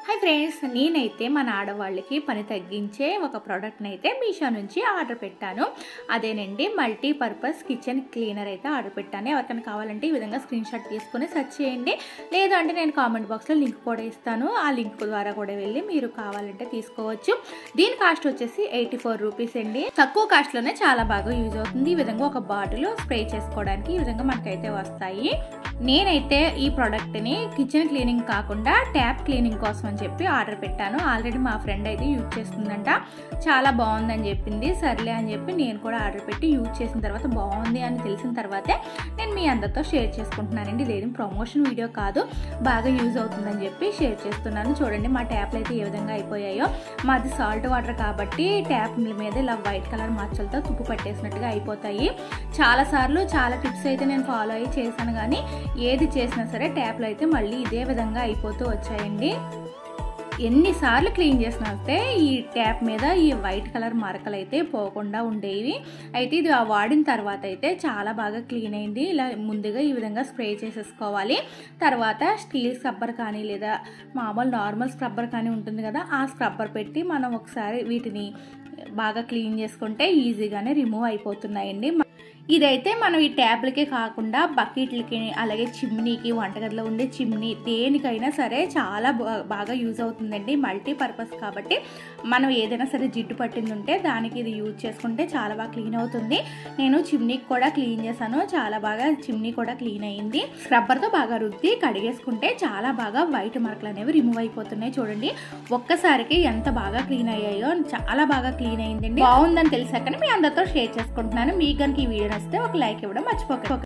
Hi friends, నేనైతే మన ఆడవాళ్ళకి పని తగ్గించే ఒక ప్రోడక్ట్ని అయితే మీషో నుంచి ఆర్డర్ పెట్టాను. అదేనండి మల్టీపర్పస్ కిచెన్ క్లీనర్ అయితే ఆర్డర్ పెట్టాను. ఎవరికైనా కావాలంటే ఈ విధంగా స్క్రీన్ షాట్ తీసుకొని సెర్చ్ చేయండి. లేదు అంటే నేను కామెంట్ బాక్స్లో లింక్ కూడా ఇస్తాను. ఆ లింక్ ద్వారా కూడా వెళ్ళి మీరు కావాలంటే తీసుకోవచ్చు. దీని కాస్ట్ వచ్చేసి 84 రూపీస్ అండి. తక్కువ కాస్ట్లోనే చాలా బాగా యూజ్ అవుతుంది. ఈ విధంగా ఒక బాటిల్ స్ప్రే చేసుకోవడానికి ఈ విధంగా మనకైతే వస్తాయి. నేనైతే ఈ ప్రోడక్ట్ని కిచెన్ క్లీనింగ్ కాకుండా ట్యాప్ క్లీనింగ్ కోసం అని చెప్పి ఆర్డర్ పెట్టాను. ఆల్రెడీ మా ఫ్రెండ్ అయితే యూజ్ చేస్తుందంట, చాలా బాగుందని చెప్పింది. సర్లే అని చెప్పి నేను కూడా ఆర్డర్ పెట్టి యూజ్ చేసిన తర్వాత బాగుంది అని తెలిసిన తర్వాతే నేను మీ అందరితో షేర్ చేసుకుంటున్నానండి. ఇదేం ప్రమోషన్ వీడియో కాదు, బాగా యూజ్ అవుతుందని చెప్పి షేర్ చేస్తున్నాను. చూడండి మా ట్యాప్లు అయితే ఏ విధంగా అయిపోయాయో. మాది సాల్ట్ వాటర్ కాబట్టి ట్యాప్ మీద ఇలా వైట్ కలర్ మచ్చలతో తుప్పు పట్టేసినట్టుగా అయిపోతాయి. చాలాసార్లు చాలా టిప్స్ అయితే నేను ఫాలో అయ్యి చేశాను, కానీ ఏది చేసినా సరే ట్యాప్లు అయితే మళ్ళీ ఇదే విధంగా అయిపోతూ వచ్చాయండి. ఎన్నిసార్లు క్లీన్ చేసినా వస్తే ఈ ట్యాప్ మీద ఈ వైట్ కలర్ మరకలు అయితే పోకుండా ఉండేవి. అయితే ఇది వాడిన తర్వాత అయితే చాలా బాగా క్లీన్ అయింది. ఇలా ముందుగా ఈ విధంగా స్ప్రే చేసేసుకోవాలి. తర్వాత స్టీల్ స్క్రబ్బర్ కానీ లేదా మామూలు నార్మల్ స్క్రబ్బర్ కానీ ఉంటుంది కదా, ఆ స్క్రబ్బర్ పెట్టి మనం ఒకసారి వీటిని బాగా క్లీన్ చేసుకుంటే ఈజీగానే రిమూవ్ అయిపోతున్నాయండి. ఇదైతే మనం ఈ ట్యాప్లకే కాకుండా బకెట్లకి, అలాగే చిమ్నీకి, వంటగదిలో ఉండే చిమ్నీ, దేనికైనా సరే చాలా బాగా యూజ్ అవుతుందండి. మల్టీపర్పస్ కాబట్టి మనం ఏదైనా సరే జిడ్డు పట్టింది ఉంటే దానికి ఇది యూజ్ చేసుకుంటే చాలా బాగా క్లీన్ అవుతుంది. నేను చిమ్నీకి కూడా క్లీన్ చేశాను, చాలా బాగా చిమ్నీ కూడా క్లీన్ అయ్యింది. స్క్రబ్బర్తో బాగా రుద్ది కడిగేసుకుంటే చాలా బాగా వైట్ మార్కులు అనేవి రిమూవ్ అయిపోతున్నాయి. చూడండి ఒక్కసారికి ఎంత బాగా క్లీన్ అయ్యాయో, చాలా బాగా క్లీన్ అయ్యిందండి. బాగుందని తెలిసాకనే మీ అందరితో షేర్ చేసుకుంటున్నాను. మీకు కనుక ఈ వీడియో నచ్చితే ఒక లైక్ ఇవ్వడం మర్చిపోకండి.